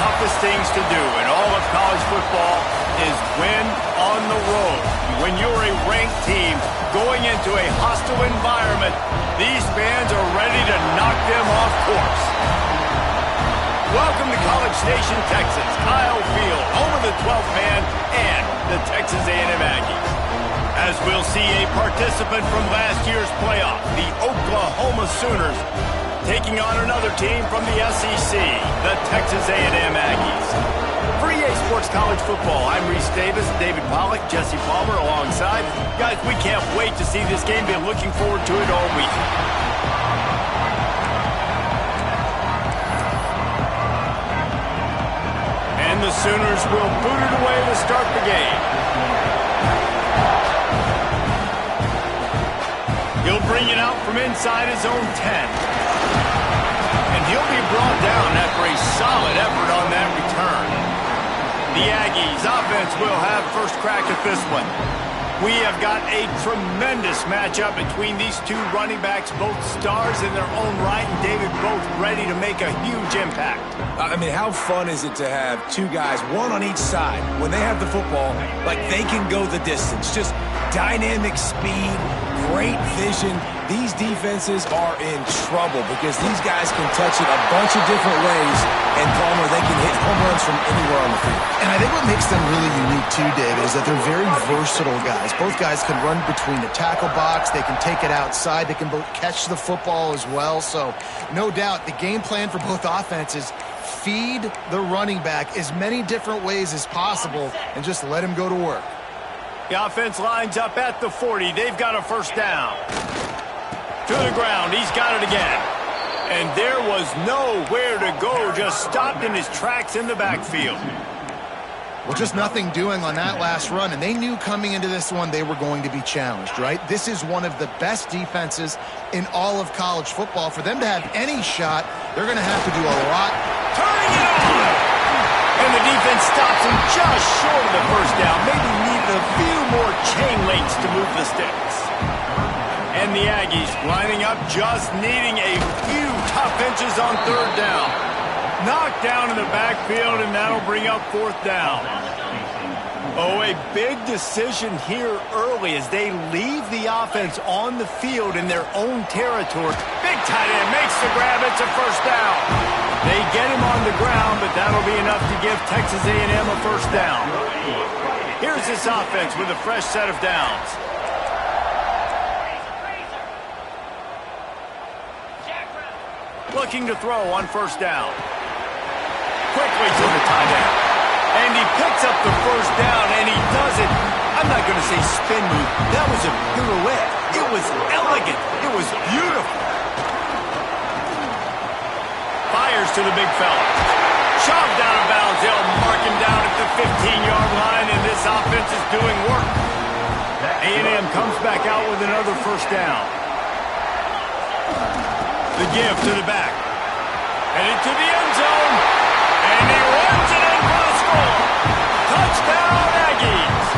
toughest things to do in all of college football is win on the road. When you're a ranked team going into a hostile environment, these fans are ready to knock them off course. Welcome to College Station, Texas, Kyle Field, home of the 12th man and the Texas A&M Aggies. As we'll see a participant from last year's playoff, the Oklahoma Sooners, taking on another team from the SEC, the Texas A&M Aggies. For EA Sports College Football, I'm Reese Davis, David Pollack, Jesse Palmer alongside. Guys, we can't wait to see this game. Been looking forward to it all week. And the Sooners will boot it away to start the game. He'll bring it out from inside his own 10. And he'll be brought down after a solid effort on that return. The Aggies offense will have first crack at this one. We have got a tremendous matchup between these two running backs, both stars in their own right, and David, both ready to make a huge impact. I mean, how fun is it to have two guys, one on each side, when they have the football, like they can go the distance. Just dynamic speed, great vision. These defenses are in trouble because these guys can touch it a bunch of different ways, and Palmer, they can hit home runs from anywhere on the field. And I think what makes them really unique too, David, is that they're very versatile guys. Both guys can run between the tackle box. They can take it outside. They can both catch the football as well. So no doubt the game plan for both offenses, feed the running back as many different ways as possible and just let him go to work. The offense lines up at the 40. They've got a first down. To the ground. He's got it again. And there was nowhere to go. Just stopped in his tracks in the backfield. Well, just nothing doing on that last run, and they knew coming into this one they were going to be challenged, right? This is one of the best defenses in all of college football. For them to have any shot, they're going to have to do a lot. Turning it on! And the defense stops him just short of the first down. Maybe needed a few more chain links to move the sticks. And the Aggies lining up, just needing a few tough inches on third down. Knocked down in the backfield, and that'll bring up fourth down. Oh, a big decision here early as they leave the offense on the field in their own territory. Big tight end makes the grab. It's a first down. They get him on the ground, but that'll be enough to give Texas A&M a first down. Here's this offense with a fresh set of downs. Looking to throw on first down. Quickly to the tight end. And he picks up the first down, and he does it. I'm not going to say spin move. That was a pirouette. It was elegant. It was beautiful. Fires to the big fella. Shoved out of bounds. They'll mark him down at the 15-yard line, and this offense is doing work. A&M comes back out with another first down. The give to the back. Headed to the end zone. And he runs it in for the score. Touchdown, Aggies.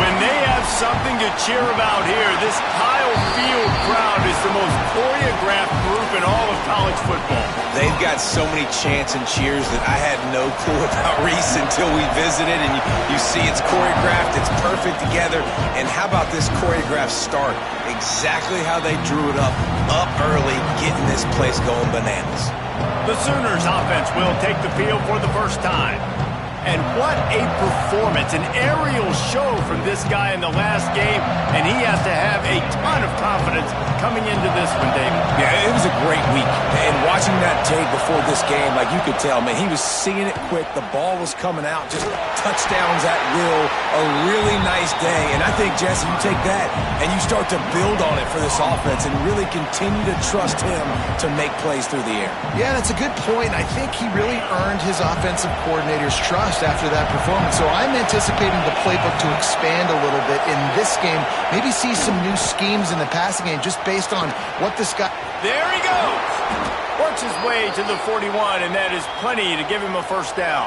When they have something to cheer about here, this Kyle Field crowd is the most choreographed group in all of college football. They've got so many chants and cheers that I had no clue about Reese until we visited, and you see it's choreographed, it's perfect together. And how about this choreographed start? Exactly how they drew it up early, getting this place going bananas. The Sooners offense will take the field for the first time. And what a performance, an aerial show from this guy in the last game, and he has to have a ton of confidence coming into this one, David. Yeah, it was a great week, and watching that tape before this game, like you could tell, man, he was seeing it quick, the ball was coming out, just touchdowns at will, a really nice day, and I think, Jesse, you take that and you start to build on it for this offense and really continue to trust him to make plays through the air. Yeah, that's a good point. I think he really earned his offensive coordinator's trust after that performance. So I'm anticipating the playbook to expand a little bit in this game. Maybe see some new schemes in the passing game just based on what this guy... There he goes! Works his way to the 41, and that is plenty to give him a first down.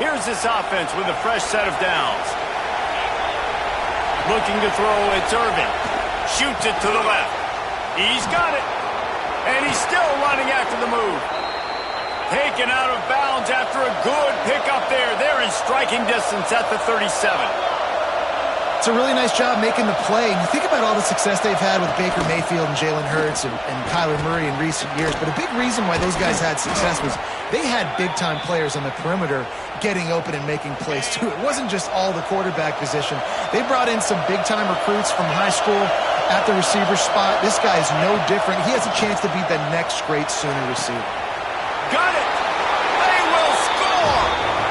Here's this offense with a fresh set of downs. Looking to throw, it's Irvin. Shoots it to the left. He's got it. And he's still running after the move. taken out of bounds after a good pickup there. They're in striking distance at the 37. It's a really nice job making the play. And you think about all the success they've had with Baker Mayfield and Jalen Hurts and Kyler Murray in recent years. But a big reason why those guys had success was they had big-time players on the perimeter getting open and making plays, too. It wasn't just all the quarterback position. They brought in some big-time recruits from high school at the receiver spot. This guy is no different. He has a chance to be the next great Sooner receiver. Got it! They will score!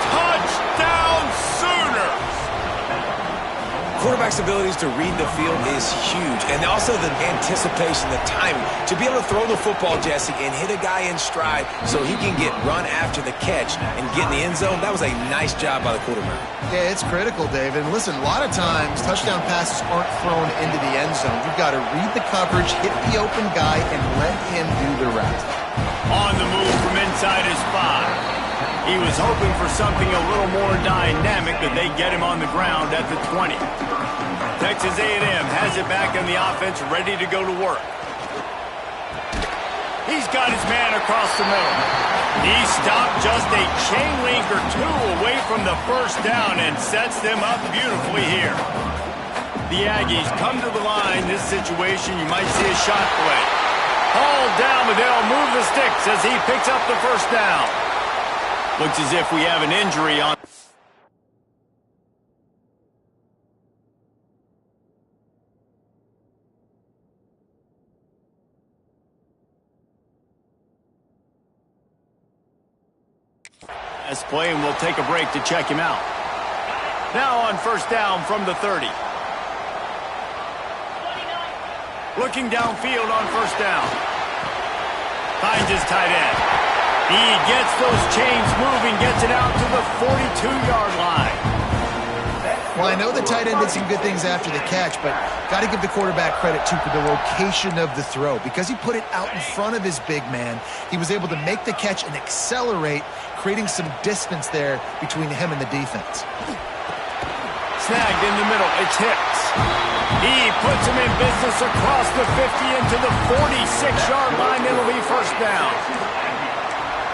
Touchdown Sooners! Quarterback's abilities to read the field is huge, and also the anticipation, the timing. To be able to throw the football, Jesse, and hit a guy in stride so he can get run after the catch and get in the end zone, that was a nice job by the quarterback. Yeah, it's critical, David. And listen, a lot of times touchdown passes aren't thrown into the end zone. You've got to read the coverage, hit the open guy, and let him do the rest. On the move from inside his 5. He was hoping for something a little more dynamic, but they get him on the ground at the 20. Texas A&M has it back on the offense, ready to go to work. He's got his man across the middle. He stopped just a chain link or two away from the first down and sets them up beautifully here. The Aggies come to the line. This situation, you might see a shot play. Hauled down, but they'll move the sticks as he picks up the first down. Looks as if we have an injury on. This play, and we'll take a break to check him out. Now on first down from the 30. Looking downfield on first down. Finds his tight end. He gets those chains moving, gets it out to the 42-yard line. Well, I know the tight end did some good things after the catch, but got to give the quarterback credit, too, for the location of the throw. Because he put it out in front of his big man, he was able to make the catch and accelerate, creating some distance there between him and the defense. Snagged in the middle. It's Hicks. He puts him in business across the 50 into the 46-yard line. It'll be first down.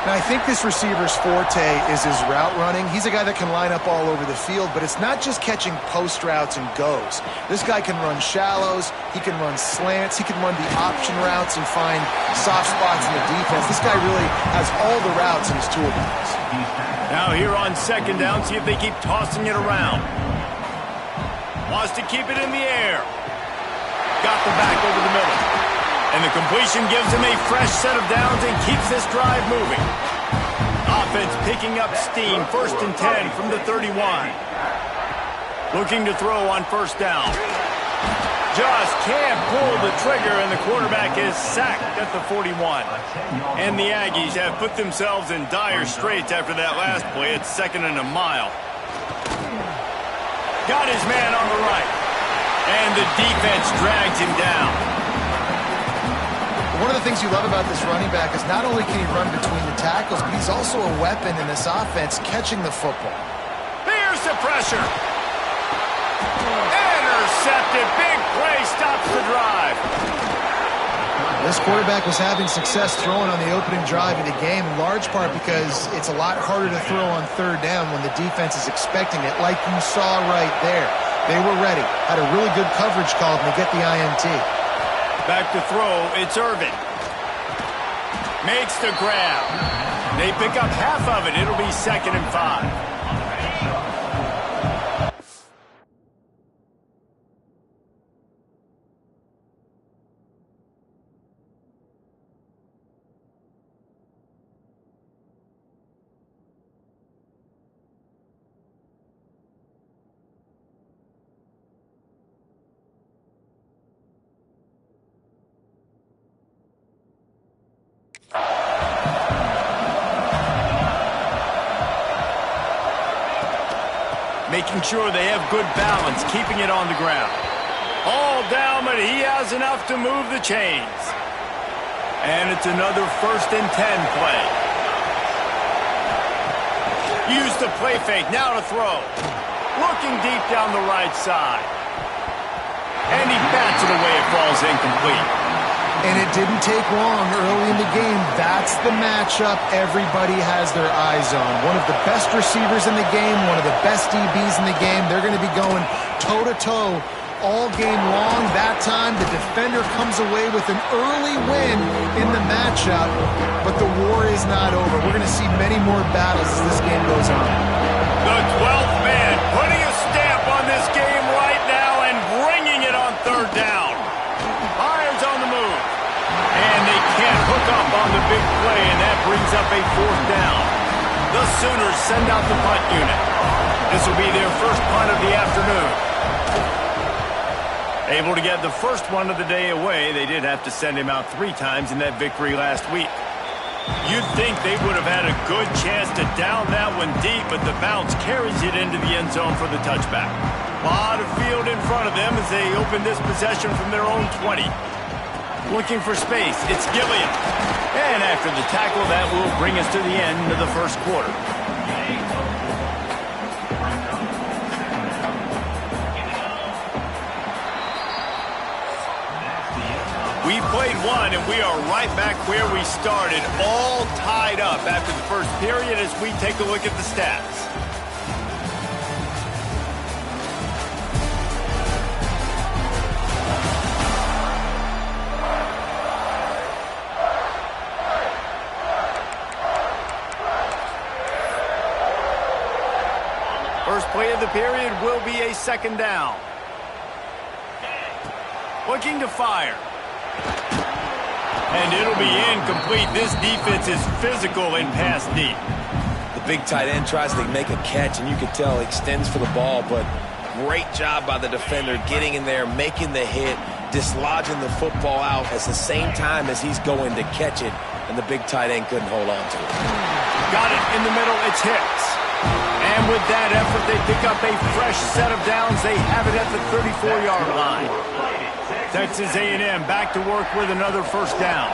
Now, I think this receiver's forte is his route running. He's a guy that can line up all over the field, but it's not just catching post routes and goes. This guy can run shallows, he can run slants, he can run the option routes and find soft spots in the defense. This guy really has all the routes in his toolbox. Now here on second down, see if they keep tossing it around. Wants to keep it in the air. Got the back over the middle. And the completion gives him a fresh set of downs and keeps this drive moving. Offense picking up steam. First and 10 from the 31. Looking to throw on first down. Just can't pull the trigger, and the quarterback is sacked at the 41. And the Aggies have put themselves in dire straits after that last play. It's second and a mile. Got his man on the right. And the defense drags him down. One of the things you love about this running back is not only can he run between the tackles, but he's also a weapon in this offense catching the football. Here's the pressure. Intercepted. Big play stops the drive. This quarterback was having success throwing on the opening drive of the game, in large part because it's a lot harder to throw on third down when the defense is expecting it, like you saw right there. They were ready. Had a really good coverage call, and they get the INT. Back to throw, it's Irvin. Makes the grab. They pick up half of it. It'll be second and 5. Making sure they have good balance, keeping it on the ground. All down, but he has enough to move the chains. And it's another first and 10 play. Use the play fake, now to throw. Looking deep down the right side. And he bats it away, it falls incomplete. And it didn't take long early in the game. That's the matchup everybody has their eyes on. One of the best receivers in the game, one of the best DBs in the game. They're going to be going toe-to-toe all game long. That time, the defender comes away with an early win in the matchup, but the war is not over. We're going to see many more battles as this game goes on. The 12th man putting a stamp on this game right now and bringing it on third down. Fires on the move. And they can't hook up on the big play, and that brings up a fourth down. The Sooners send out the punt unit. This will be their first punt of the afternoon. Able to get the first one of the day away. They did have to send him out 3 times in that victory last week. You'd think they would have had a good chance to down that one deep, but the bounce carries it into the end zone for the touchback. A lot of field in front of them as they open this possession from their own 20. Looking for space, it's Gilliam. And after the tackle, that will bring us to the end of the first quarter. We played one, and we are right back where we started, all tied up after the first period as we take a look at the stats. First play of the period will be a second down. Looking to fire. And it'll be incomplete. This defense is physical in pass deep. The big tight end tries to make a catch, and you can tell he extends for the ball, but great job by the defender getting in there, making the hit, dislodging the football out at the same time as he's going to catch it, and the big tight end couldn't hold on to it. Got it in the middle. It's Hicks. And with that effort, they pick up a fresh set of downs. They have it at the 34-yard line. Texas A&M back to work with another first down.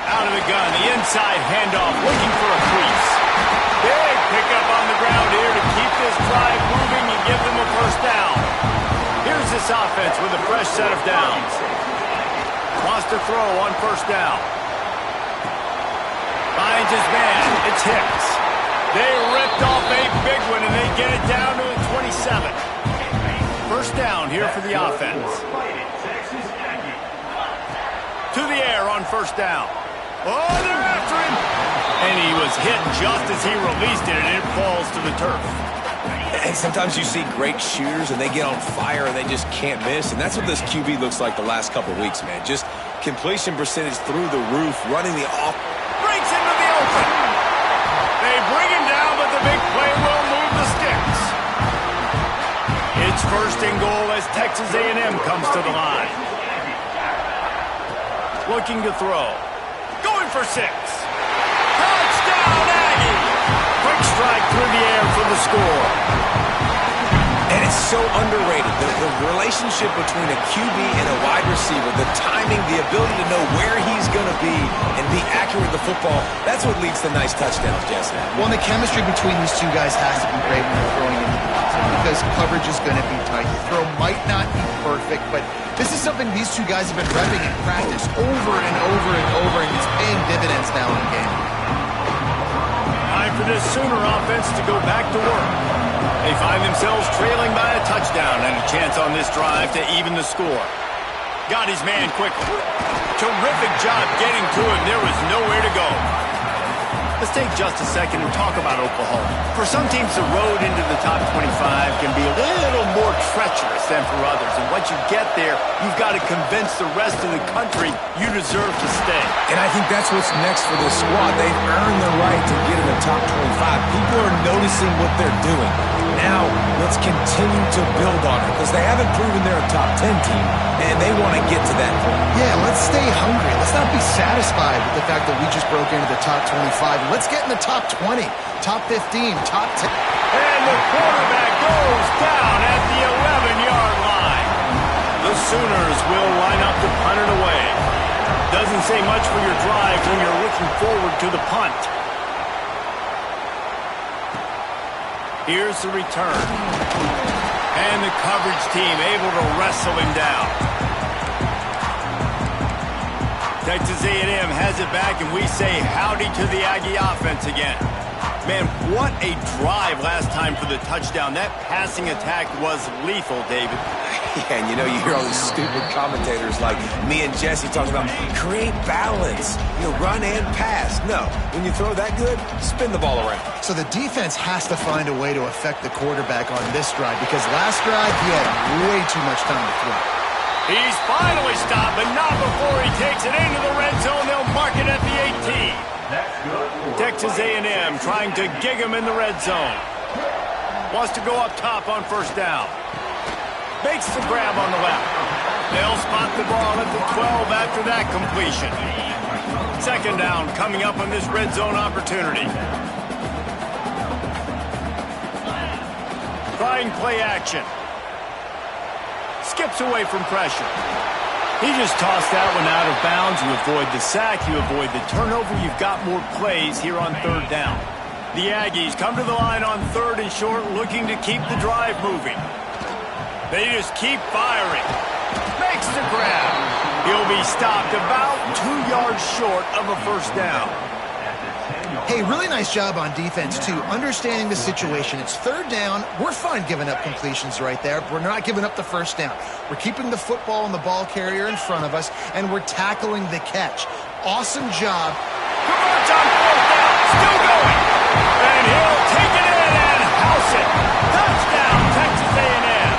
Out of the gun, the inside handoff, looking for a crease. Big pickup on the ground here to keep this drive moving and give them a first down. Here's this offense with a fresh set of downs. Wants to throw on first down. Finds his man. It's Hicks. They ripped off a big one, and they get it down to the 27. First down here for the offense. To the air on first down. Oh, they're after him. And he was hit just as he released it, and it falls to the turf. And sometimes you see great shooters, and they get on fire, and they just can't miss. And that's what this QB looks like the last couple of weeks, man. Just completion percentage through the roof, running the off. Breaks into the open. They bring him down, but the big play will move the sticks. It's first and goal as Texas A&M comes to the line. Looking to throw. Going for 6. Touchdown, Aggie! Quick strike through the air for the score. And it's so underrated. The relationship between a QB and a wide receiver, the timing, the ability to know where he's going to be and be accurate with the football, that's what leads to nice touchdowns, Jesse. Well, the chemistry between these two guys has to be great when they're throwing into the box because coverage is going to be tight. The throw might not be perfect, but this is something these two guys have been repping in practice over and over and over, and it's paying dividends now in the game. Time for this Sooner offense to go back to work. They find themselves trailing by a touchdown and a chance on this drive to even the score. Got his man quickly. Terrific job getting to him. There was nowhere to go. Let's take just a second and talk about Oklahoma. For some teams, the road into the top 25 can be a little more treacherous than for others. And once you get there, you've got to convince the rest of the country you deserve to stay. And I think that's what's next for this squad. They've earned the right to get in the top 25. People are noticing what they're doing. Now, let's continue to build on it because they haven't proven they're a top 10 team, and they want to get to that point. Yeah, let's stay hungry. Let's not be satisfied with the fact that we just broke into the top 25. Let's get in the top 20, top 15, top 10. And the quarterback goes down at the 11-yard line. The Sooners will line up to punt it away. Doesn't say much for your drive when you're looking forward to the punt. Here's the return. And the coverage team able to wrestle him down. Texas A&M has it back, and we say howdy to the Aggie offense again. Man, what a drive last time for the touchdown. That passing attack was lethal, David. Yeah, and you know, you hear all these stupid commentators like me and Jesse talking about create balance, run and pass. No, when you throw that good, spin the ball around. So the defense has to find a way to affect the quarterback on this drive because last drive he had way too much time to throw. He's finally stopped, but not before he takes it into the red zone. They'll mark it at the 18. Texas A&M trying to gig him in the red zone. Wants to go up top on first down. Makes the grab on the left. They'll spot the ball at the 12 after that completion. Second down coming up on this red zone opportunity. Trying play action. Skips away from pressure. He just tossed that one out of bounds. You avoid the sack, you avoid the turnover. You've got more plays here on third down. The Aggies come to the line on third and short, looking to keep the drive moving. They just keep firing. Makes the grab. He'll be stopped about 2 yards short of a first down. Hey, really nice job on defense, too, understanding the situation. It's third down. We're fine giving up completions right there. We're not giving up the first down. We're keeping the football and the ball carrier in front of us, and we're tackling the catch. Awesome job. Converts on fourth down. Still going. And he'll take it in and house it. Touchdown, Texas A&M.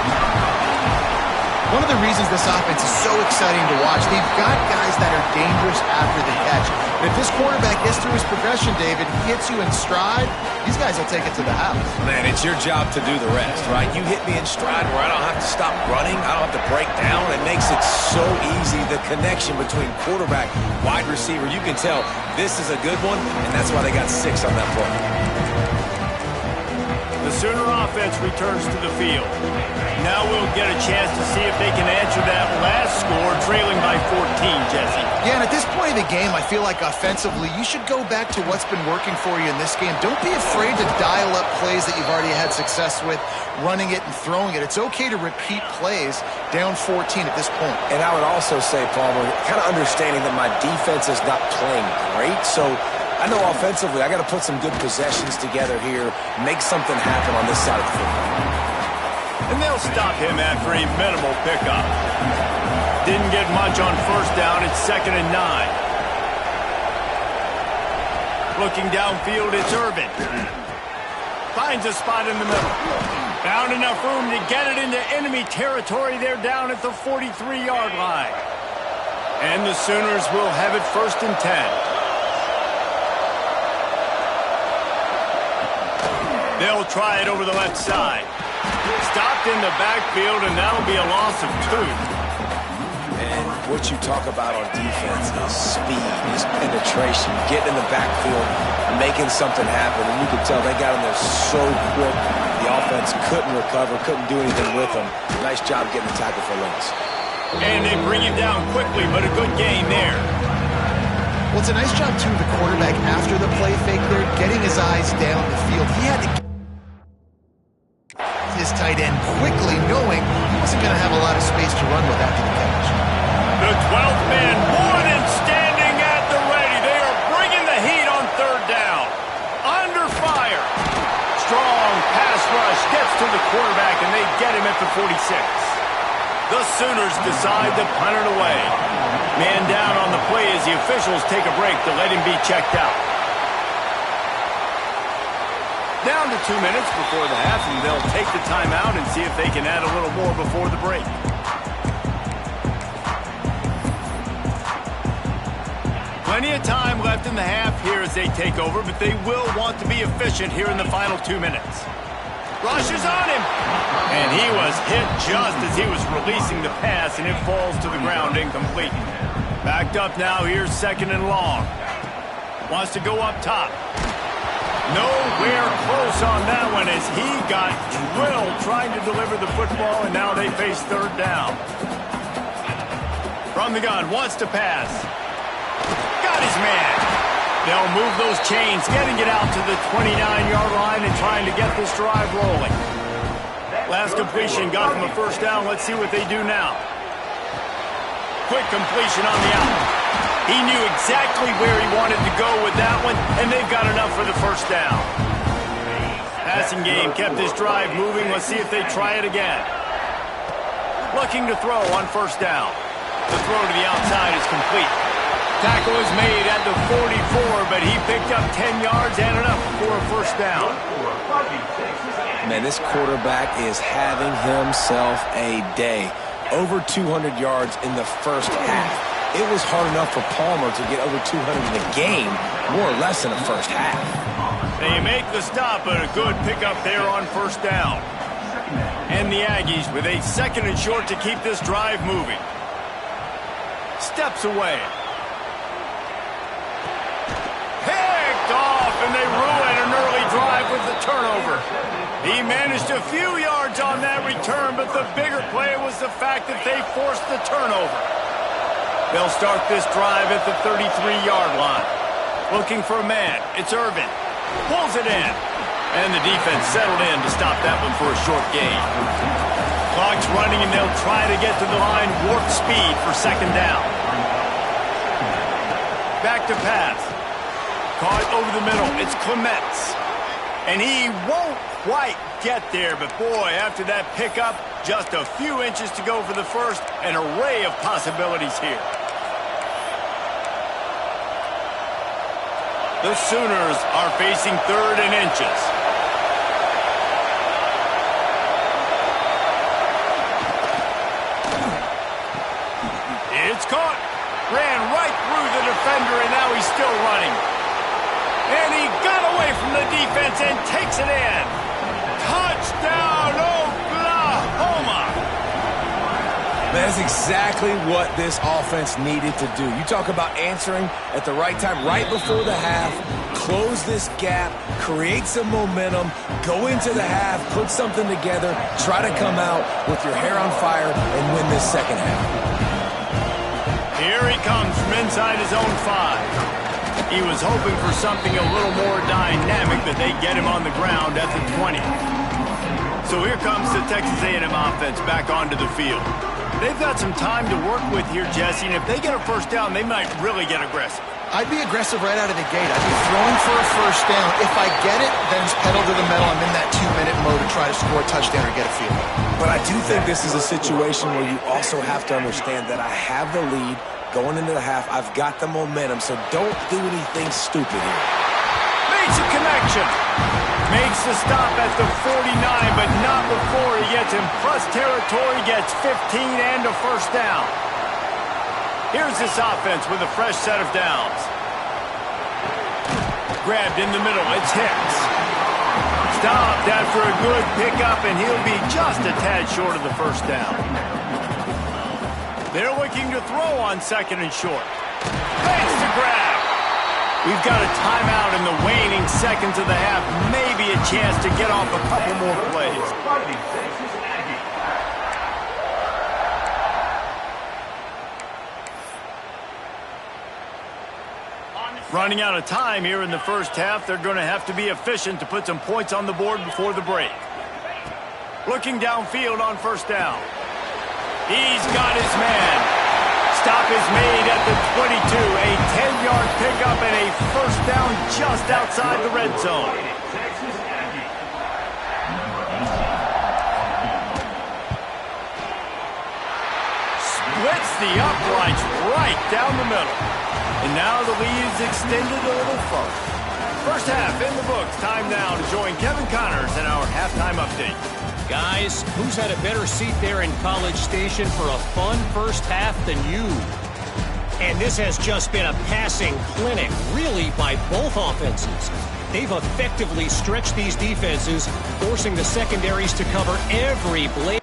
One of the reasons this offense is so exciting to watch, they've got guys that are dangerous after the catch. But if this quarterback gets through his progression, David, he hits you in stride, these guys will take it to the house. Man, it's your job to do the rest, right? You hit me in stride where I don't have to stop running. I don't have to break down. It makes it so easy. The connection between quarterback, wide receiver, you can tell this is a good one, and that's why they got 6 on that play. The Sooner offense returns to the field. Now we'll get a chance to see if they can answer that last score, trailing by 14, Jesse. Yeah, and at this point of the game, I feel like offensively, you should go back to what's been working for you in this game. Don't be afraid to dial up plays that you've already had success with, running it and throwing it. It's okay to repeat plays down 14 at this point. And I would also say, Palmer, kind of understanding that my defense is not playing great, so I know offensively I got to put some good possessions together here, make something happen on this side of the football. And they'll stop him after a minimal pickup. Didn't get much on first down. It's 2nd and 9. Looking downfield, it's Irvin. Finds a spot in the middle. Found enough room to get it into enemy territory. They're down at the 43-yard line. And the Sooners will have it 1st and 10. They'll try it over the left side. Stopped in the backfield, and that'll be a loss of 2. And what you talk about on defense is speed, is penetration, getting in the backfield, making something happen. And you could tell they got in there so quick. The offense couldn't recover, couldn't do anything with them. Nice job getting the tackle for loss. And they bring him down quickly, but a good gain there. Well, it's a nice job, too, the quarterback after the play fake there, getting his eyes down the field. He had to get his tight end quickly, knowing he wasn't going to have a lot of space to run with after the catch. The 12th man, more than standing at the ready. They are bringing the heat on third down. Under fire. Strong pass rush gets to the quarterback, and they get him at the 46. The Sooners decide to punt it away. Man down on the play as the officials take a break to let him be checked out. Down to 2 minutes before the half, and they'll take the timeout and see if they can add a little more before the break. Plenty of time left in the half here as they take over, but they will want to be efficient here in the final 2 minutes. Rushes on him, and he was hit just as he was releasing the pass, and it falls to the ground incomplete. Backed up now, here's 2nd and long. Wants to go up top. Nowhere close on that one as he got drilled trying to deliver the football, and now they face third down. From the gun, wants to pass. Got his man. They'll move those chains, getting it out to the 29-yard line and trying to get this drive rolling. Last completion got them a first down. Let's see what they do now. Quick completion on the out. He knew exactly where he wanted to go with that one, and they've got enough for the first down. Passing game kept this drive moving. Let's see if they try it again. Looking to throw on first down. The throw to the outside is complete. Tackle is made at the 44, but he picked up 10 yards and enough for a first down. Man, this quarterback is having himself a day. Over 200 yards in the first half. It was hard enough for Palmer to get over 200 in the game, more or less in the first half. They make the stop, but a good pickup there on first down. And the Aggies with a second and short to keep this drive moving. Steps away. Picked off, and they ruin an early drive with the turnover. He managed a few yards on that return, but the bigger play was the fact that they forced the turnover. They'll start this drive at the 33-yard line. Looking for a man. It's Irvin. Pulls it in. And the defense settled in to stop that one for a short gain. Clock's running, and they'll try to get to the line warp speed for second down. Back to pass. Caught over the middle. It's Clements. And he won't quite get there, but boy, after that pickup, just a few inches to go for the first. An array of possibilities here. The Sooners are facing third and inches. It's caught. Ran right through the defender, and now he's still running. And he got away from the defense and takes it in. Touchdown, Oklahoma! That's exactly what this offense needed to do. You talk about answering at the right time, right before the half, close this gap, create some momentum, go into the half, put something together, try to come out with your hair on fire and win this second half. Here he comes from inside his own 5. He was hoping for something a little more dynamic, but they get him on the ground at the 20. So here comes the Texas A&M offense back onto the field. They've got some time to work with here, Jesse, and if they get a first down, they might really get aggressive. I'd be aggressive right out of the gate. I'd be throwing for a first down. If I get it, then it's pedal to the metal. I'm in that 2-minute mode to try to score a touchdown or get a field goal. But I do think this is a situation where you also have to understand that I have the lead going into the half. I've got the momentum, so don't do anything stupid here. Makes a connection. Makes the stop at the 49, but not before he gets in plus territory, gets 15 and a first down. Here's this offense with a fresh set of downs. Grabbed in the middle, it's Hicks. Stopped after a good pickup, and he'll be just a tad short of the first down. They're looking to throw on second and short. Makes the grab. We've got a timeout in the waning seconds of the half. Maybe a chance to get off a couple more plays. Running out of time here in the first half. They're going to have to be efficient to put some points on the board before the break. Looking downfield on first down. He's got his man. Stop is made at the 22. A 10-yard pickup and a first down just outside the red zone. Splits the uprights right down the middle. And now the lead is extended a little further. First half in the books. Time now to join Kevin Connors in our halftime update. Guys, who's had a better seat there in College Station for a fun first half than you? And this has just been a passing clinic, really, by both offenses. They've effectively stretched these defenses, forcing the secondaries to cover every blade.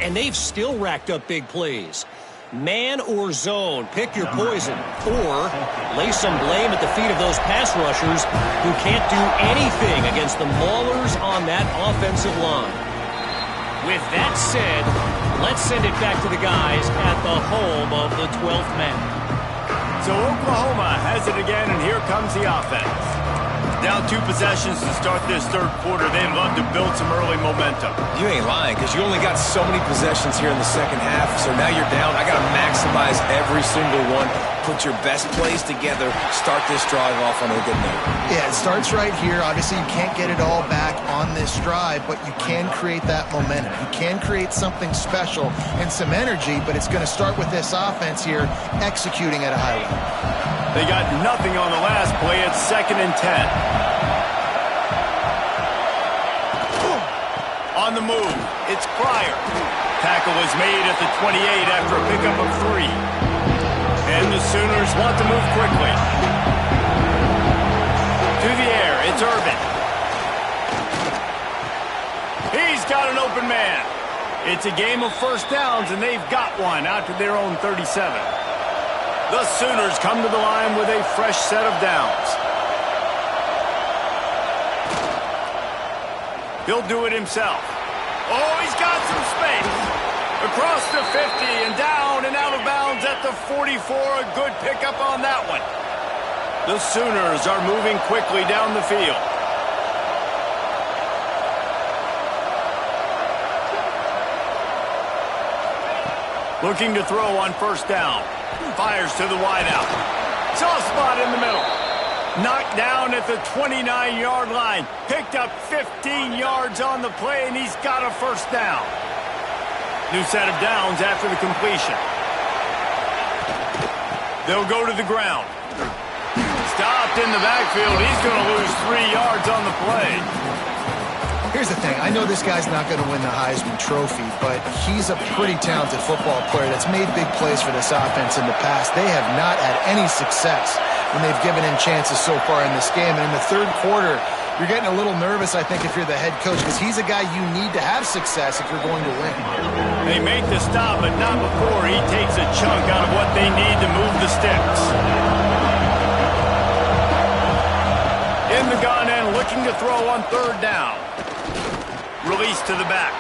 and they've still racked up big plays. Man or zone, pick your poison. Or lay some blame at the feet of those pass rushers who can't do anything against the maulers on that offensive line. With that said, let's send it back to the guys at the home of the 12th man. So Oklahoma has it again, and here comes the offense. Down 2 possessions to start this third quarter. They'd love to build some early momentum. You ain't lying, because you only got so many possessions here in the second half, so now you're down. I got to maximize every single one. Put your best plays together. Start this drive off on a good note. Yeah, it starts right here. Obviously, you can't get it all back on this drive, but you can create that momentum. You can create something special and some energy, but it's going to start with this offense here executing at a high level. They got nothing on the last play. It's 2nd and 10. On the move, it's Pryor. Tackle is made at the 28 after a pickup of 3. And the Sooners want to move quickly. To the air, it's Irvin. He's got an open man. It's a game of first downs, and they've got one out to their own 37. The Sooners come to the line with a fresh set of downs. He'll do it himself. Oh, he's got some space. Across the 50 and down and out of bounds at the 44. A good pickup on that one. The Sooners are moving quickly down the field. Looking to throw on first down. Fires to the wideout. Soft spot in the middle. Knocked down at the 29-yard line. Picked up 15 yards on the play, and he's got a first down. New set of downs after the completion. They'll go to the ground. Stopped in the backfield. He's going to lose 3 yards on the play. Here's the thing. I know this guy's not going to win the Heisman Trophy, but he's a pretty talented football player that's made big plays for this offense in the past. They have not had any success when they've given him chances so far in this game. And in the third quarter, you're getting a little nervous, I think, if you're the head coach, because he's a guy you need to have success if you're going to win. They make the stop, but not before he takes a chunk out of what they need to move the sticks. In the gun and looking to throw on third down. Release to the back.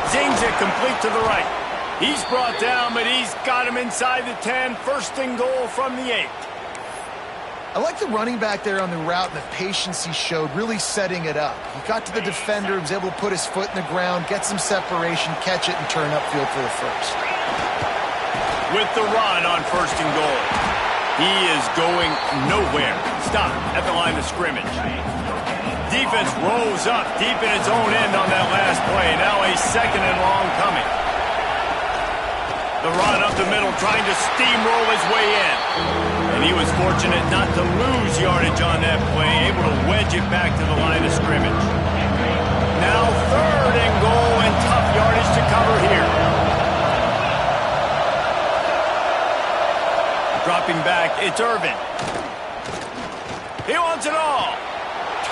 Zings it complete to the right. He's brought down, but he's got him inside the 10. First and goal from the 8. I like the running back there on the route and the patience he showed, really setting it up. He got to the defender, was able to put his foot in the ground, get some separation, catch it, and turn upfield for the first. With the run on first and goal. He is going nowhere. Stop at the line of scrimmage. Defense rolls up deep in its own end on that last play. Now a 2nd and long coming. The run up the middle, trying to steamroll his way in. And he was fortunate not to lose yardage on that play, able to wedge it back to the line of scrimmage. Now 3rd and goal and tough yardage to cover here. Dropping back, it's Irvin. He wants it all.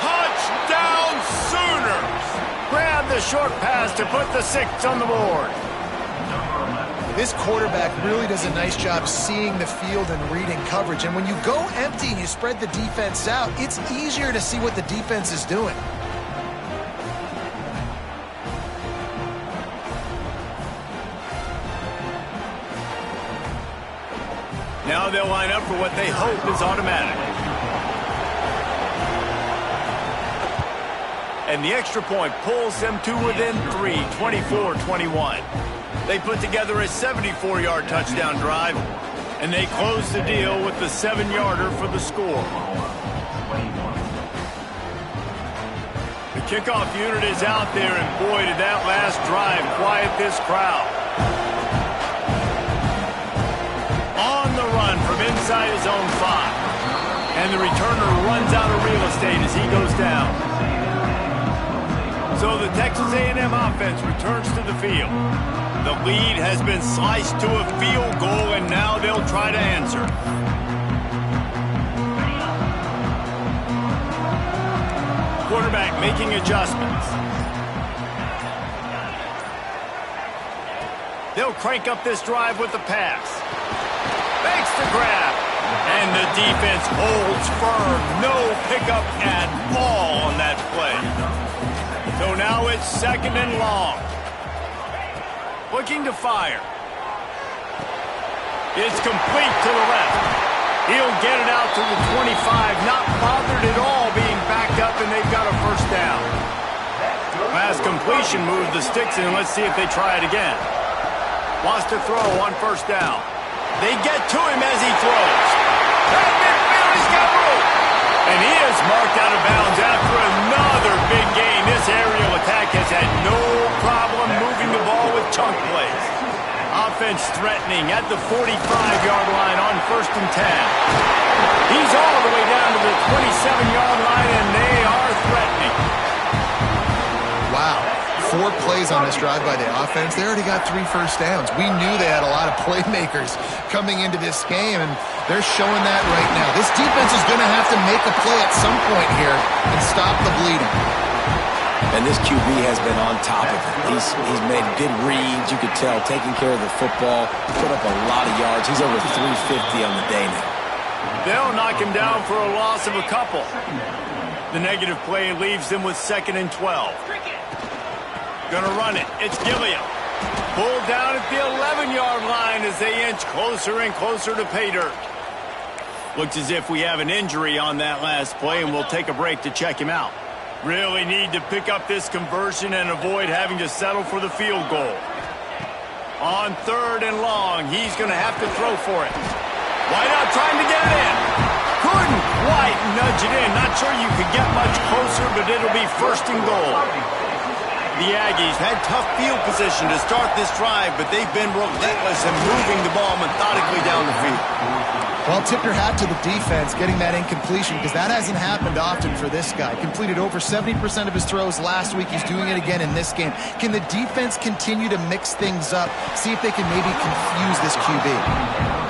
Touchdown Sooners! Grab the short pass to put the 6 on the board. This quarterback really does a nice job seeing the field and reading coverage. And when you go empty and you spread the defense out, it's easier to see what the defense is doing. Now they'll line up for what they hope is automatic. And the extra point pulls them to within 3, 24-21. They put together a 74-yard touchdown drive, and they close the deal with the 7-yarder for the score. The kickoff unit is out there, and boy, did that last drive quiet this crowd. On the run from inside his own 5. And the returner runs out of real estate as he goes down. So the Texas A&M offense returns to the field. The lead has been sliced to a field goal, and now they'll try to answer. Quarterback making adjustments. They'll crank up this drive with the pass. Makes the grab. And the defense holds firm. No pickup at all on that play. So now it's 2nd and long. Looking to fire. It's complete to the left. He'll get it out to the 25. Not bothered at all being backed up, and they've got a first down. Pass completion moves the sticks in. Let's see if they try it again. Wants to throw on 1st down. They get to him as he throws. At midfield, he's got room. And he is marked out of bounds after another big gain. This aerial attack has had no problem moving the ball with chunk plays. Offense threatening at the 45-yard line on 1st and 10. He's all the way down to the 27-yard line, and they are threatening. Wow. 4 plays on this drive by the offense. They already got 3 first downs. We knew they had a lot of playmakers coming into this game, and they're showing that right now. This defense is going to have to make a play at some point here and stop the bleeding. And this QB has been on top of it. He's made good reads, you could tell, taking care of the football, put up a lot of yards. He's over 350 on the day now. They'll knock him down for a loss of a couple. The negative play leaves them with 2nd and 12. Gonna run it. It's Gilliam. Pulled down at the 11-yard line as they inch closer and closer to pay dirt. Looks as if we have an injury on that last play, and we'll take a break to check him out. Really need to pick up this conversion and avoid having to settle for the field goal. On 3rd and long, he's going to have to throw for it. Wide out trying to get it in. Couldn't quite nudge it in. Not sure you could get much closer, but it'll be 1st and goal. The Aggies had tough field position to start this drive, but they've been relentless in moving the ball methodically down the field. Well, tip your hat to the defense getting that incompletion, because that hasn't happened often for this guy. Completed over 70% of his throws last week. He's doing it again in this game. Can the defense continue to mix things up, see if they can maybe confuse this QB?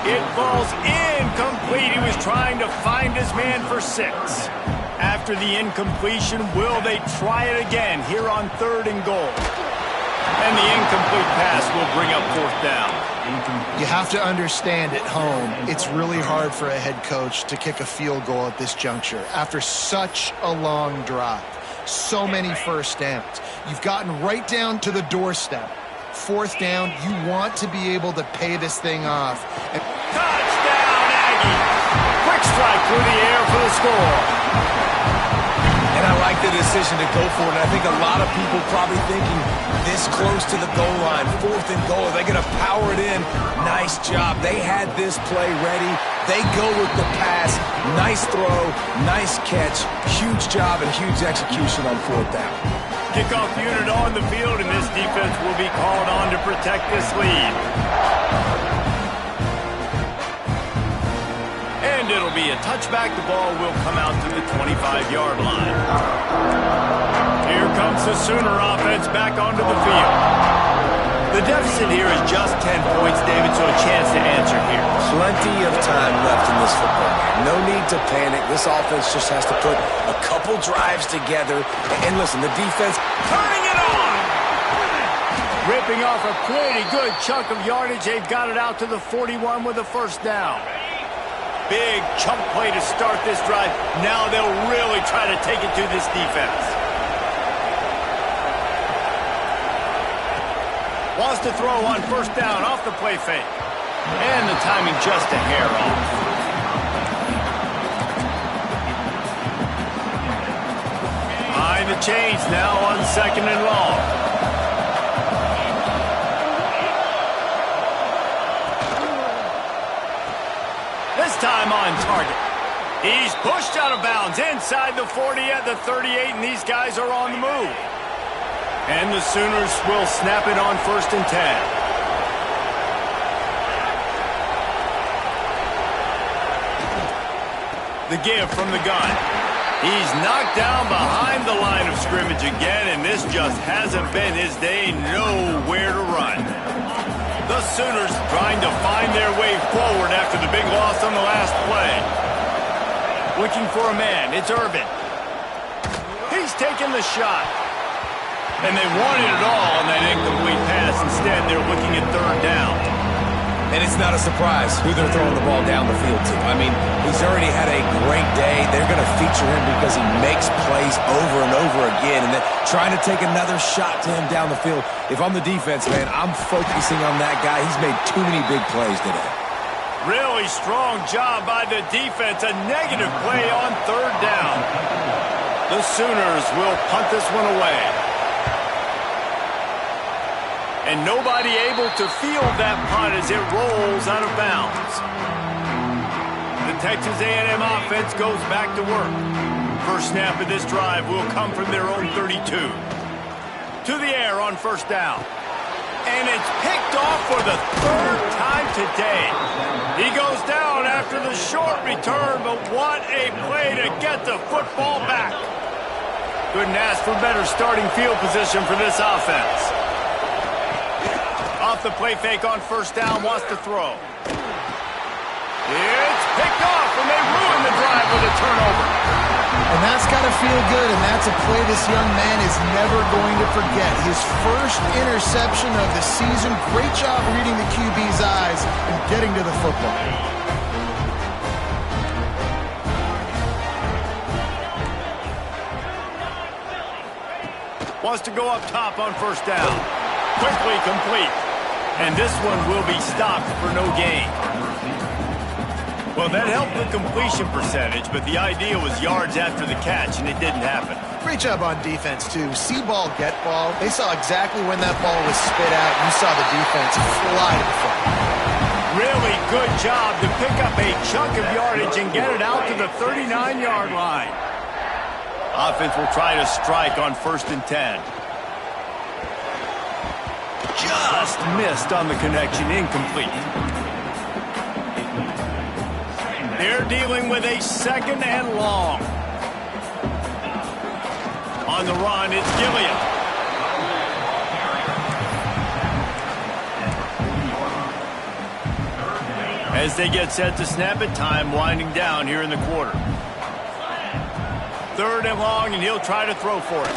It falls incomplete. He was trying to find his man for 6. After the incompletion, will they try it again here on 3rd and goal? And the incomplete pass will bring up 4th down. You have to understand at home, it's really hard for a head coach to kick a field goal at this juncture after such a long drive. So many first downs. You've gotten right down to the doorstep. 4th down, you want to be able to pay this thing off. Touchdown, Aggie! Quick strike through the air for the score. And I like the decision to go for it. And I think a lot of people probably thinking this close to the goal line, 4th and goal, they're going to power it in. Nice job. They had this play ready. They go with the pass. Nice throw, nice catch. Huge job and huge execution on 4th down. Kickoff unit on the field, and this defense will be called on to protect this lead. And it'll be a touchback. The ball will come out to the 25-yard line. Here comes the Sooner offense back onto the field. The deficit here is just 10 points, David, so a chance to answer here. Plenty of time left in this football game. No need to panic. This offense just has to put a couple drives together. And listen, the defense turning it on. Ripping off a pretty good chunk of yardage. They've got it out to the 41 with a 1st down. Big chunk play to start this drive. Now they'll really try to take it to this defense. Wants to throw on 1st down off the play fake. And the timing just a hair off. Behind the chains now on 2nd and long. This time on target. He's pushed out of bounds inside the 40 at the 38, and these guys are on the move. And the Sooners will snap it on 1st and 10. The give from the gun. He's knocked down behind the line of scrimmage again, and this just hasn't been his day. Nowhere to run. The Sooners trying to find their way forward after the big loss on the last play. Looking for a man. It's Irvin. He's taking the shot. And they wanted it all on that incomplete pass. Instead, they're looking at third down. And it's not a surprise who they're throwing the ball down the field to. I mean, he's already had a great day. They're going to feature him because he makes plays over and over again. And then trying to take another shot to him down the field. If I'm the defense, man, I'm focusing on that guy. He's made too many big plays today. Really strong job by the defense. A negative play on third down. The Sooners will punt this one away. And nobody able to field that punt as it rolls out of bounds. The Texas A&M offense goes back to work. First snap of this drive will come from their own 32. To the air on first down. And it's picked off for the third time today. He goes down after the short return, but what a play to get the football back. Couldn't ask for better starting field position for this offense. Off the play fake on first down, wants to throw. It's picked off, and they ruin the drive with a turnover. And that's got to feel good, and that's a play this young man is never going to forget. His first interception of the season. Great job reading the QB's eyes and getting to the football. Wants to go up top on first down. Quickly complete. And this one will be stopped for no gain. Well, that helped the completion percentage, but the idea was yards after the catch, and it didn't happen. Great job on defense, too. See ball, get ball. They saw exactly when that ball was spit out. You saw the defense fly to the front. Really good job to pick up a chunk of yardage and get it out to the 39-yard line. Offense will try to strike on 1st and 10. Just missed on the connection, incomplete. They're dealing with a 2nd and long. On the run, it's Gilliam. As they get set to snap it, time winding down here in the quarter. 3rd and long, and he'll try to throw for it.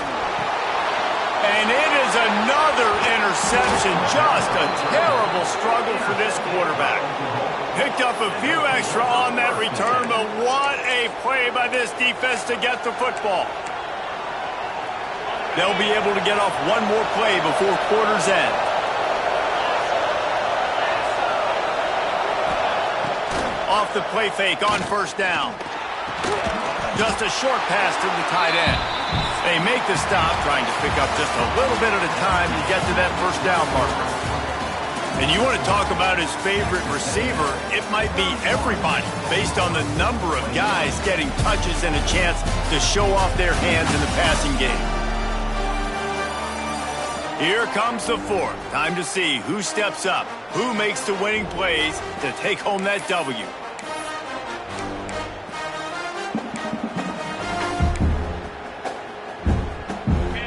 And it is another interception. Just a terrible struggle for this quarterback. Picked up a few extra on that return, but what a play by this defense to get the football. They'll be able to get off one more play before quarter's end. Off the play fake on first down. Just a short pass to the tight end. They make the stop, trying to pick up just a little bit at a time to get to that first down marker. And you want to talk about his favorite receiver, it might be everybody, based on the number of guys getting touches and a chance to show off their hands in the passing game. Here comes the 4th. Time to see who steps up, who makes the winning plays to take home that W.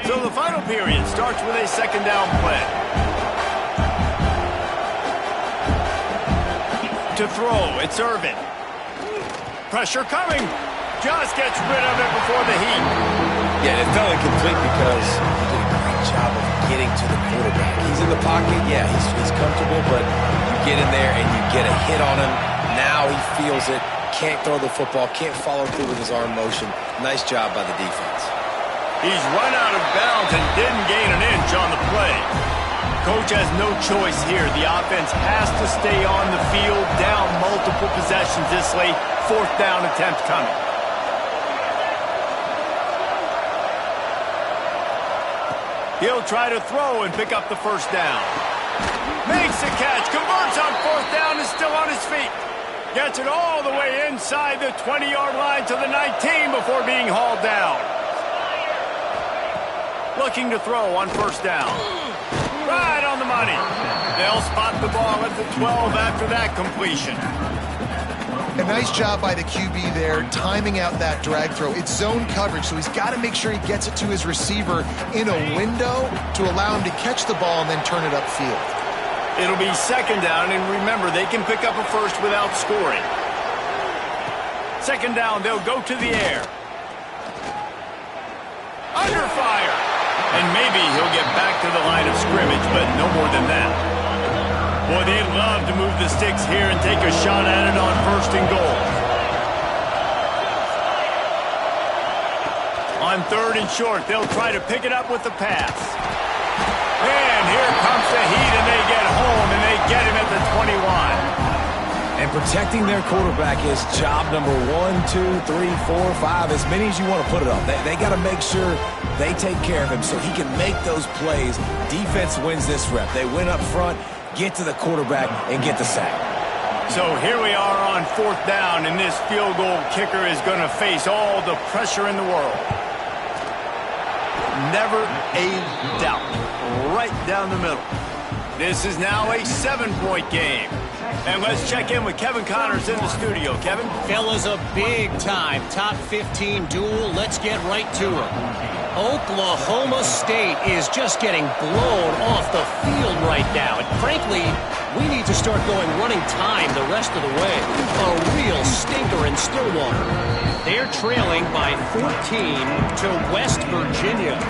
So the final period starts with a 2nd down play. To throw, it's Irvin. Pressure coming. Just gets rid of it before the heat. Yeah, it felt incomplete because he did a great job of getting to the quarterback. He's in the pocket, yeah, he's comfortable, but you get in there and you get a hit on him. Now he feels it, can't throw the football, can't follow through with his arm motion. Nice job by the defense. He's run out of bounds and didn't gain an inch on the play. Coach has no choice here. The offense has to stay on the field, down multiple possessions this late. 4th down attempt coming. He'll try to throw and pick up the first down. Makes the catch, converts on 4th down, is still on his feet. Gets it all the way inside the 20-yard line to the 19 before being hauled down. Looking to throw on first down. Right on the money. They'll spot the ball at the 12 after that completion. A nice job by the QB there, timing out that drag throw. It's zone coverage, so he's got to make sure he gets it to his receiver in a window to allow him to catch the ball and then turn it upfield. It'll be 2nd down, and remember, they can pick up a first without scoring. 2nd down, they'll go to the air. Under fire. And maybe he'll get back to the line of scrimmage, but no more than that. Boy, they'd love to move the sticks here and take a shot at it on 1st and goal. On 3rd and short, they'll try to pick it up with the pass. And here comes the heat, and they get home, and they get him at the 21. And protecting their quarterback is job number 1, 2, 3, 4, 5, as many as you want to put it on. They got to make sure they take care of him so he can make those plays. Defense wins this rep. They win up front, get to the quarterback, and get the sack. So here we are on 4th down, and this field goal kicker is going to face all the pressure in the world. Never a doubt. Right down the middle. This is now a 7-point game. And let's check in with Kevin Connors in the studio. Kevin? Fellas, a big-time top 15 duel. Let's get right to it. Oklahoma State is just getting blown off the field right now. And frankly, we need to start going running time the rest of the way. A real stinker in Stillwater. They're trailing by 14 to West Virginia.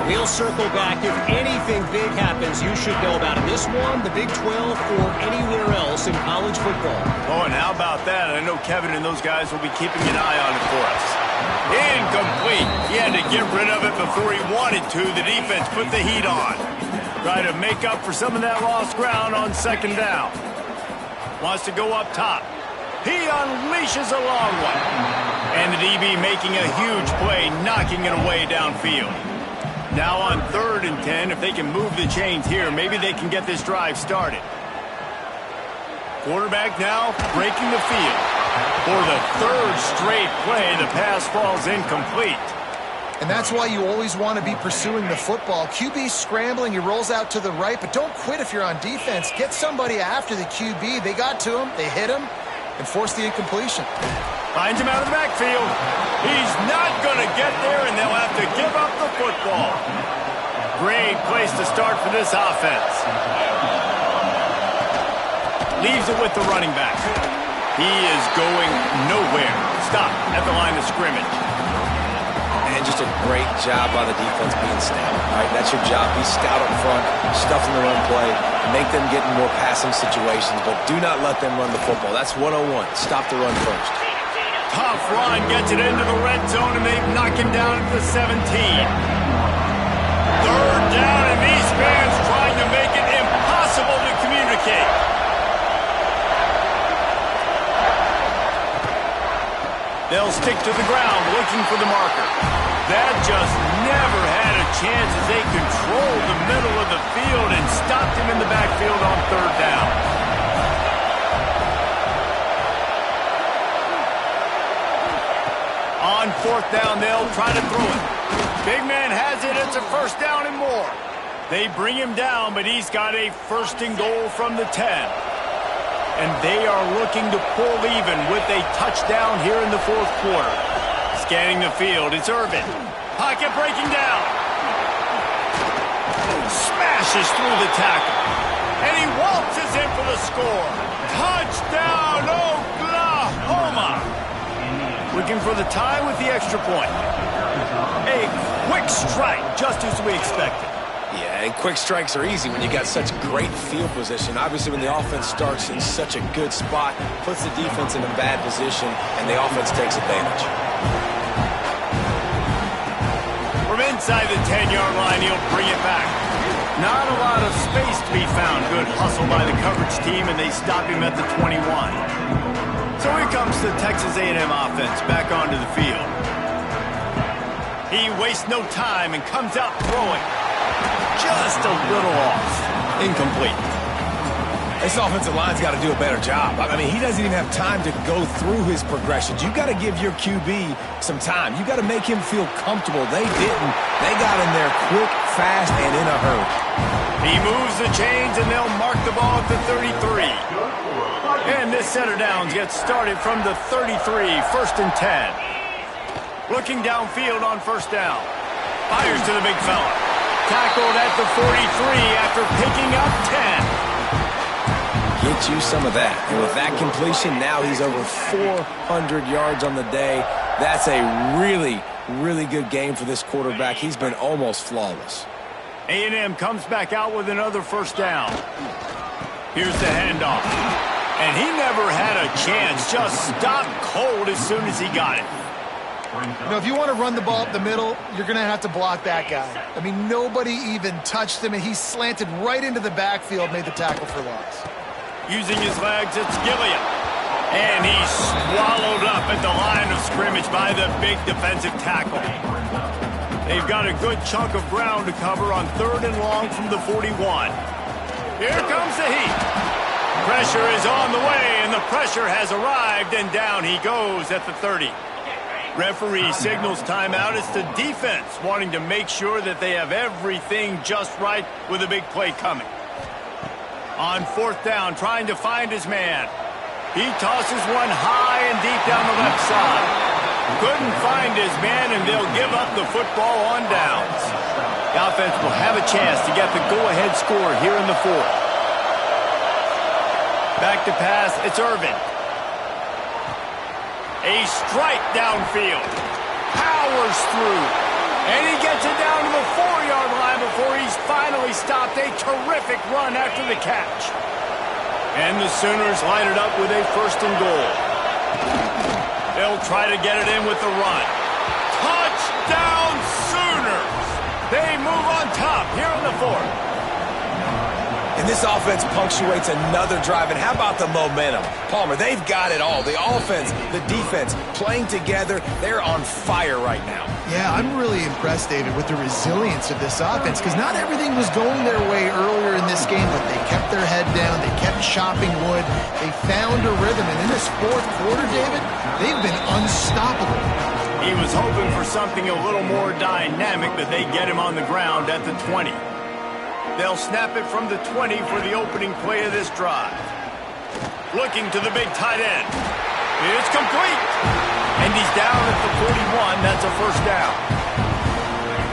We'll circle back. If anything big happens, you should know about it. This one, the Big 12, or anywhere else in college football. Oh, and how about that? I know Kevin and those guys will be keeping an eye on it for us. Incomplete. He had to get rid of it before he wanted to. The defense put the heat on. Try to make up for some of that lost ground on 2nd down. Wants to go up top. He unleashes a long one. And the DB making a huge play, knocking it away downfield. Now on 3rd and 10, if they can move the chains here, maybe they can get this drive started. Quarterback now breaking the field. For the 3rd straight play, the pass falls incomplete. And that's why you always want to be pursuing the football. QB scrambling, he rolls out to the right, but don't quit if you're on defense. Get somebody after the QB. They got to him, they hit him, and forced the incompletion. Finds him out of the backfield. He's not going to get there, and they'll have to give up the football. Great place to start for this offense. Leaves it with the running back. He is going nowhere. Stop at the line of scrimmage. And just a great job by the defense being stout. All right, that's your job. Be stout up front, stuff in the run play, make them get in more passing situations, but do not let them run the football. That's 101. Stop the run first. Tough run, gets it into the red zone, and they knock him down at the 17. 3rd down, and these fans trying to make it impossible to communicate. They'll stick to the ground, looking for the marker. That just never had a chance as they controlled the middle of the field and stopped him in the backfield on 3rd down. On 4th down, they'll try to throw it. Big man has it. It's a 1st down and more. They bring him down, but he's got a 1st and goal from the 10. And they are looking to pull even with a touchdown here in the 4th quarter. Scanning the field, it's Irvin. Pocket breaking down. Smashes through the tackle. And he waltzes in for the score. Touchdown, Oklahoma! Looking for the tie with the extra point. A quick strike, just as we expected. Yeah, and quick strikes are easy when you got such great field position. Obviously, when the offense starts in such a good spot, puts the defense in a bad position, and the offense takes advantage. From inside the 10-yard line, he'll bring it back. Not a lot of space to be found. Good hustle by the coverage team, and they stop him at the 21. So here comes the Texas A&M offense back onto the field. He wastes no time and comes out throwing. Just a little off. Incomplete. This offensive line's got to do a better job. I mean, he doesn't even have time to go through his progressions. You've got to give your QB some time. You've got to make him feel comfortable. They didn't. They got in there quick, fast, and in a hurry. He moves the chains, and they'll mark the ball at the 33. And this set of downs gets started from the 33, 1st and 10. Looking downfield on 1st down. Fires to the big fella. Tackled at the 43 after picking up 10. Get you some of that. And with that completion, now he's over 400 yards on the day. That's a really, really good game for this quarterback. He's been almost flawless. A&M comes back out with another first down. Here's the handoff. And he never had a chance. Just stopped cold as soon as he got it. You know, if you want to run the ball up the middle, you're going to have to block that guy. I mean, nobody even touched him, and he slanted right into the backfield, made the tackle for loss. Using his legs, it's Gilliam. And he's swallowed up at the line of scrimmage by the big defensive tackle. They've got a good chunk of ground to cover on 3rd and long from the 41. Here comes the heat. Pressure is on the way, and the pressure has arrived, and down he goes at the 30. Referee signals timeout. It's the defense wanting to make sure that they have everything just right with a big play coming. On 4th down, trying to find his man. He tosses one high and deep down the left side. Couldn't find his man, and they'll give up the football on downs. The offense will have a chance to get the go-ahead score here in the 4th. Back to pass, it's Irvin. A strike downfield. Powers through. And he gets it down to the 4-yard line before he's finally stopped. A terrific run after the catch. And the Sooners line it up with a 1st and goal. They'll try to get it in with the run. Touchdown Sooners! They move on top here in the 4th. And this offense punctuates another drive. And how about the momentum? Palmer, they've got it all. The offense, the defense, playing together. They're on fire right now. Yeah, I'm really impressed, David, with the resilience of this offense, because not everything was going their way earlier in this game, but they kept their head down. They kept chopping wood. They found a rhythm. And in this 4th quarter, David, they've been unstoppable. He was hoping for something a little more dynamic, but they get him on the ground at the 20. They'll snap it from the 20 for the opening play of this drive. Looking to the big tight end. It's complete. And he's down at the 41. That's a 1st down.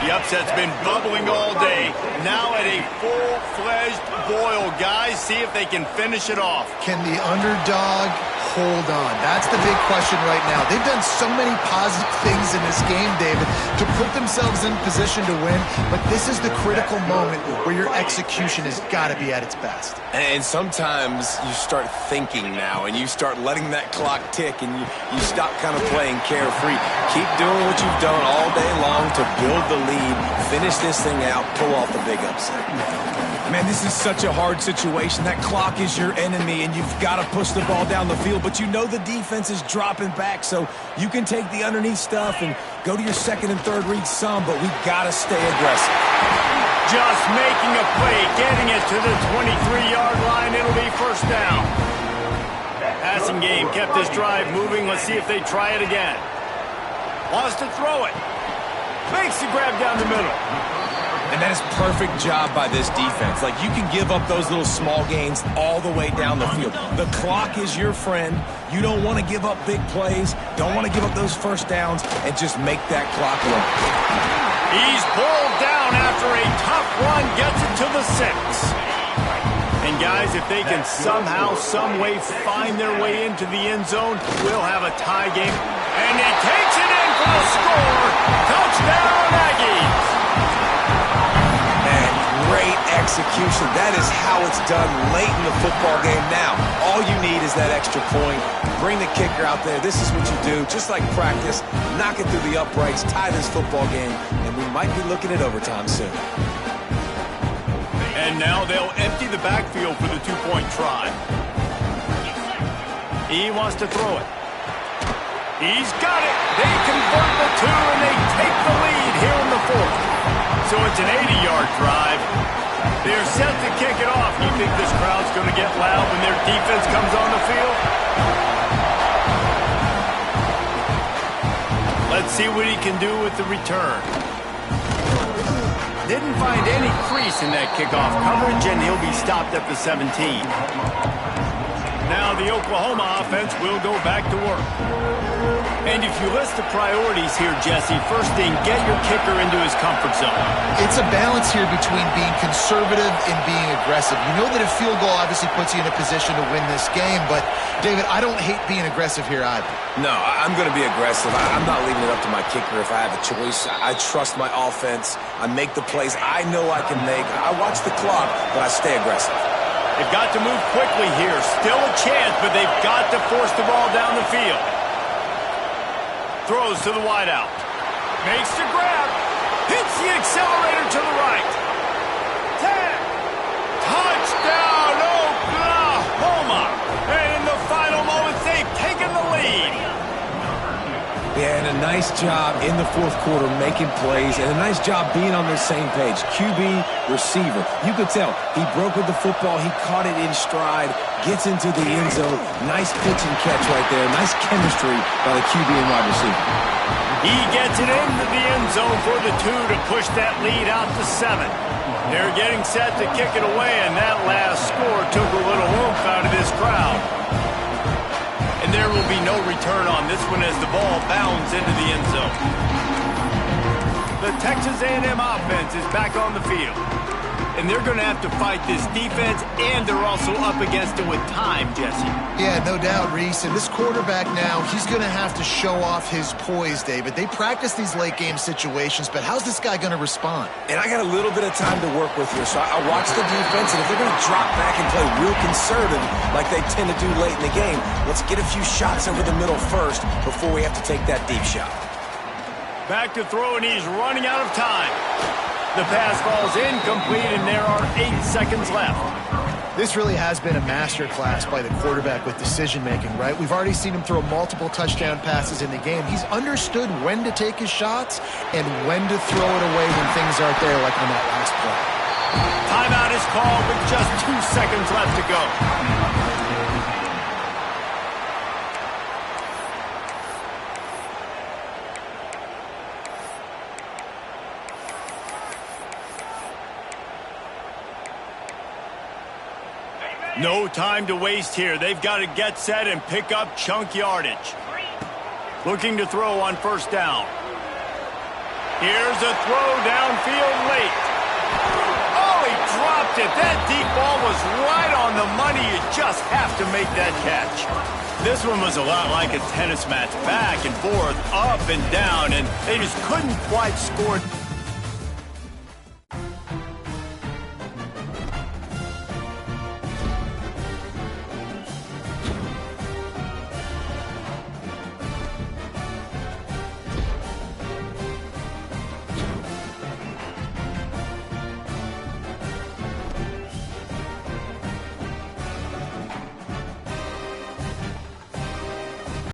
The upset's been bubbling all day. Now at a full-fledged boil. Guys, see if they can finish it off. Can the underdog hold on? That's the big question right now. They've done so many positive things in this game, David, to put themselves in position to win, but this is the critical moment where your execution has got to be at its best. And sometimes you start thinking now, and you start letting that clock tick, and you stop kind of playing carefree. Keep doing what you've done all day long to build the lead, finish this thing out, pull off the big upset. Man, this is such a hard situation. That clock is your enemy, and you've got to push the ball down the field, but you know the defense is dropping back, so you can take the underneath stuff and go to your 2nd and 3rd read some, but we got to stay aggressive. Just making a play, getting it to the 23-yard line. It'll be 1st down. Passing game kept this drive moving. Let's see if they try it again. Wants to throw it. Makes the grab down the middle. And that is perfect job by this defense. Like, you can give up those little small gains all the way down the field. The clock is your friend. You don't want to give up big plays. Don't want to give up those 1st downs, and just make that clock run. He's pulled down after a tough run. Gets it to the 6. And guys, if they can somehow, some way find their way into the end zone, we'll have a tie game. And he takes it in for the score. Touchdown, Aggies. Great execution. That is how it's done late in the football game. Now, all you need is that extra point. Bring the kicker out there. This is what you do. Just like practice, knock it through the uprights, tie this football game, and we might be looking at overtime soon. And now they'll empty the backfield for the 2-point try. He wants to throw it. He's got it. They convert the 2, and they take the lead here in the 4th. So it's an 80-yard drive. They're set to kick it off. You think this crowd's going to get loud when their defense comes on the field? Let's see what he can do with the return. Didn't find any crease in that kickoff coverage, and he'll be stopped at the 17. now the Oklahoma offense will go back to work. And if you list the priorities here, Jesse, first thing, get your kicker into his comfort zone. It's a balance here between being conservative and being aggressive. You know that a field goal obviously puts you in a position to win this game, but, David, I don't hate being aggressive here either. No, I'm going to be aggressive. I'm not leaving it up to my kicker if I have a choice. I trust my offense. I make the plays I know I can make. I watch the clock, but I stay aggressive. They've got to move quickly here. Still a chance, but they've got to force the ball down the field. Throws to the wideout. Makes the grab. Hits the accelerator to the right. 10. Touchdown, Oklahoma. And in the final moments, they've taken the lead. Yeah, and a nice job in the fourth quarter making plays, and a nice job being on the same page. QB, receiver. You could tell he broke with the football. He caught it in stride, gets into the end zone. Nice pitch and catch right there. Nice chemistry by the QB and wide receiver. He gets it into the end zone for the 2 to push that lead out to 7. They're getting set to kick it away, and that last score took a little oomph out of this crowd. And there will be no return on this one as the ball bounds into the end zone. The Texas A&M offense is back on the field. And they're going to have to fight this defense, and they're also up against it with time, Jesse. Yeah, no doubt, Reese. And this quarterback now, he's going to have to show off his poise, David. They practice these late-game situations, but how's this guy going to respond? And I got a little bit of time to work with here, so I watch the defense, and if they're going to drop back and play real conservative like they tend to do late in the game, let's get a few shots over the middle first before we have to take that deep shot. Back to throw, and he's running out of time. The pass falls incomplete, and there are 8 seconds left. This really has been a masterclass by the quarterback with decision-making, right? We've already seen him throw multiple touchdown passes in the game. He's understood when to take his shots and when to throw it away when things aren't there, like on that last play. Timeout is called with just 2 seconds left to go. No time to waste here. They've got to get set and pick up chunk yardage. Looking to throw on first down. Here's a throw downfield late. Oh, he dropped it. That deep ball was right on the money. You just have to make that catch. This one was a lot like a tennis match. Back and forth, up and down, and they just couldn't quite score.